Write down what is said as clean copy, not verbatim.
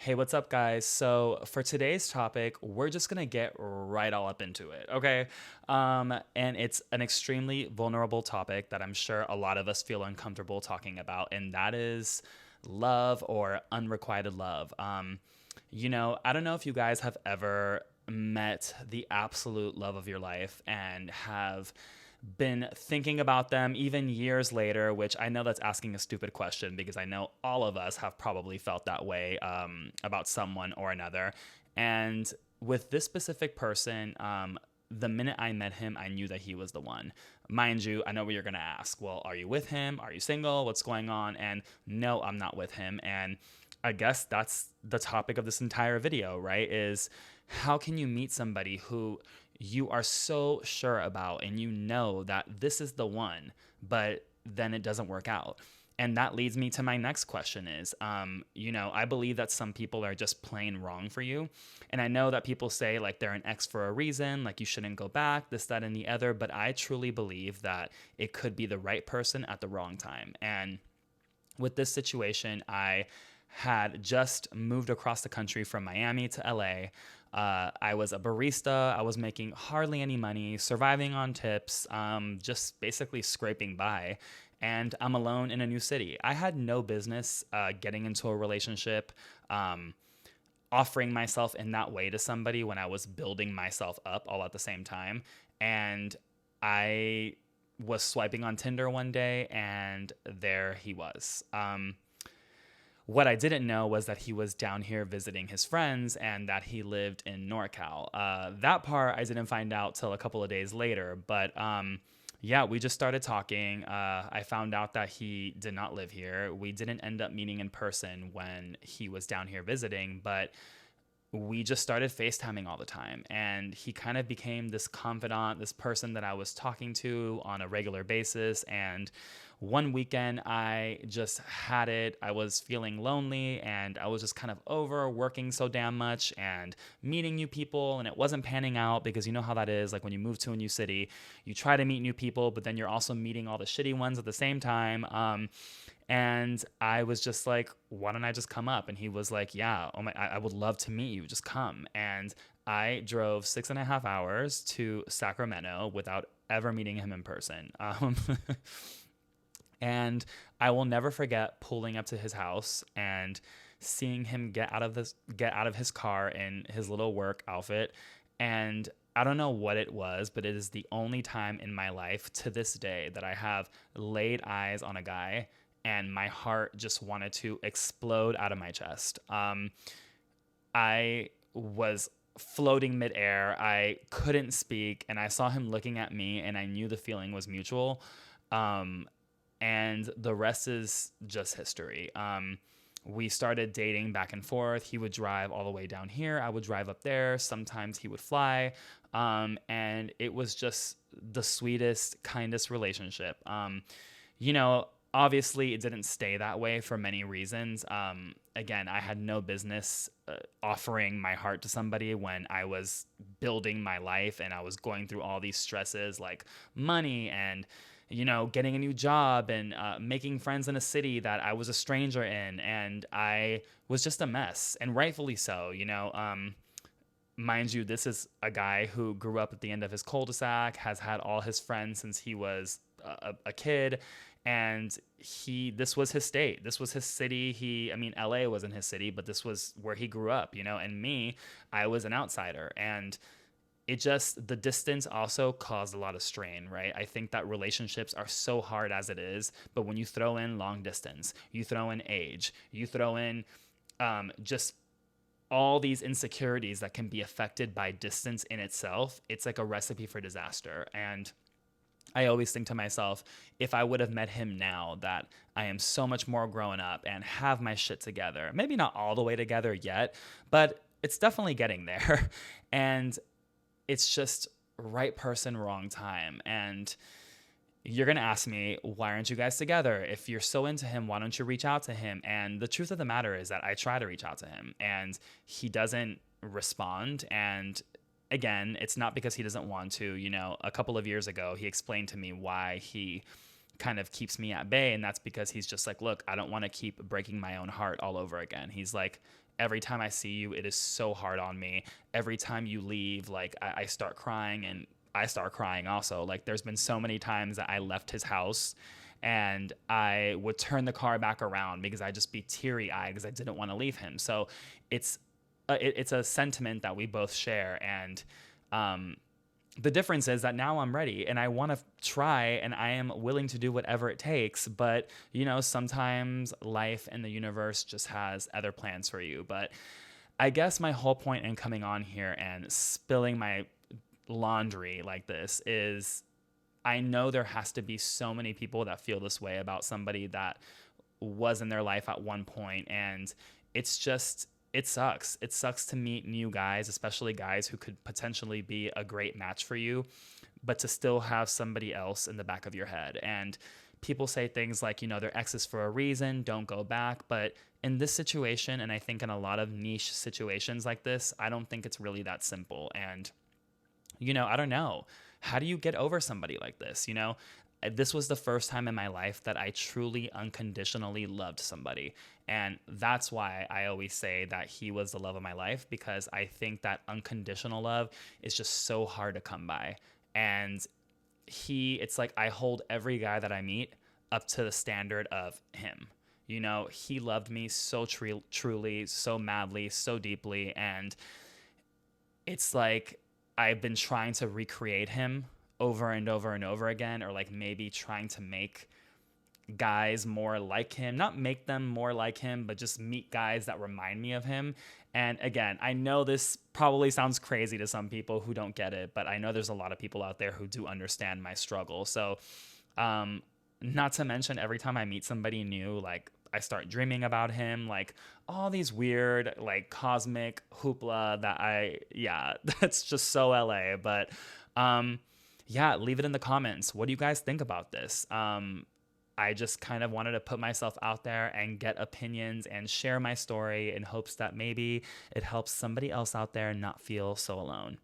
Hey, what's up, guys? So, for today's topic, we're just gonna get right all up into it, okay? And it's an extremely vulnerable topic that I'm sure a lot of us feel uncomfortable talking about, and that is love or unrequited love. I don't know if you guys have ever met the absolute love of your life and have been thinking about them even years later, which I know that's asking a stupid question because I know all of us have probably felt that way about someone or another. And with this specific person, the minute I met him, I knew that he was the one. Mind you, I know what you're going to ask. Well, are you with him? Are you single? What's going on? And no, I'm not with him. And I guess that's the topic of this entire video, right? Is how can you meet somebody who you are so sure about and you know that this is the one, but then it doesn't work out? And that leads me to my next question is, I believe that some people are just plain wrong for you. And I know that people say like they're an ex for a reason, like you shouldn't go back, this, that, and the other. But I truly believe that it could be the right person at the wrong time. And with this situation, I had just moved across the country from Miami to LA. I was a barista. I was making hardly any money, surviving on tips, just basically scraping by. And I'm alone in a new city. I had no business getting into a relationship, offering myself in that way to somebody when I was building myself up all at the same time. And I was swiping on Tinder one day, and there he was. What I didn't know was that he was down here visiting his friends and that he lived in NorCal. That part I didn't find out till a couple of days later, but yeah, we just started talking. I found out that he did not live here. We didn't end up meeting in person when he was down here visiting, but we just started FaceTiming all the time. And he kind of became this confidant, this person that I was talking to on a regular basis. And one weekend, I just had it. I was feeling lonely and I was just kind of over working so damn much and meeting new people. And it wasn't panning out because you know how that is. Like when you move to a new city, you try to meet new people, but then you're also meeting all the shitty ones at the same time. And I was just like, why don't I just come up? And he was like, yeah, oh my, I would love to meet you. Just come. And I drove 6.5 hours to Sacramento without ever meeting him in person. And I will never forget pulling up to his house and seeing him get out of his car in his little work outfit. And I don't know what it was, but it is the only time in my life to this day that I have laid eyes on a guy and my heart just wanted to explode out of my chest. I was floating midair. I couldn't speak, and I saw him looking at me, and I knew the feeling was mutual. Um, and the rest is just history. We started dating back and forth. He would drive all the way down here. I would drive up there. Sometimes he would fly. And it was just the sweetest, kindest relationship. Obviously, it didn't stay that way for many reasons. Again, I had no business offering my heart to somebody when I was building my life and I was going through all these stresses like money and getting a new job and making friends in a city that I was a stranger in. And I was just a mess, and rightfully so. Mind you, this is a guy who grew up at the end of his cul-de-sac, has had all his friends since he was a kid. And this was his state. This was his city. LA wasn't his city, but this was where he grew up, and me, I was an outsider. And the distance also caused a lot of strain, right? I think that relationships are so hard as it is, but when you throw in long distance, you throw in age, you throw in just all these insecurities that can be affected by distance in itself, it's like a recipe for disaster. And I always think to myself, if I would have met him now, that I am so much more grown up and have my shit together. Maybe not all the way together yet, but it's definitely getting there. And it's just right person, wrong time. And you're going to ask me, why aren't you guys together? If you're so into him, why don't you reach out to him? And the truth of the matter is that I try to reach out to him and he doesn't respond. And again, it's not because he doesn't want to. A couple of years ago, he explained to me why he kind of keeps me at bay. And that's because he's just like, look, I don't want to keep breaking my own heart all over again. He's like, every time I see you, it is so hard on me. Every time you leave, like I start crying, and I start crying also. Like there's been so many times that I left his house and I would turn the car back around because I'd just be teary eyed because I didn't want to leave him. So it's it's a sentiment that we both share. And the difference is that now I'm ready and I want to try, and I am willing to do whatever it takes. But, you know, sometimes life and the universe just has other plans for you. But I guess my whole point in coming on here and spilling my laundry like this is I know there has to be so many people that feel this way about somebody that was in their life at one point. And it's just, it sucks. It sucks to meet new guys, especially guys who could potentially be a great match for you, but to still have somebody else in the back of your head. And people say things like, you know, they're exes for a reason, don't go back. But in this situation, and I think in a lot of niche situations like this, I don't think it's really that simple. And, you know, I don't know. How do you get over somebody like this? You know, this was the first time in my life that I truly unconditionally loved somebody. And that's why I always say that he was the love of my life, because I think that unconditional love is just so hard to come by. And it's like I hold every guy that I meet up to the standard of him. You know, he loved me so truly, so madly, so deeply. And it's like I've been trying to recreate him over and over and over again, or like maybe trying to make guys more like him, not make them more like him, but just meet guys that remind me of him. And again, I know this probably sounds crazy to some people who don't get it, but I know there's a lot of people out there who do understand my struggle. So, not to mention every time I meet somebody new, like I start dreaming about him, like all these weird, like cosmic hoopla that yeah, that's just so LA. But, yeah, leave it in the comments. What do you guys think about this? I just kind of wanted to put myself out there and get opinions and share my story in hopes that maybe it helps somebody else out there not feel so alone.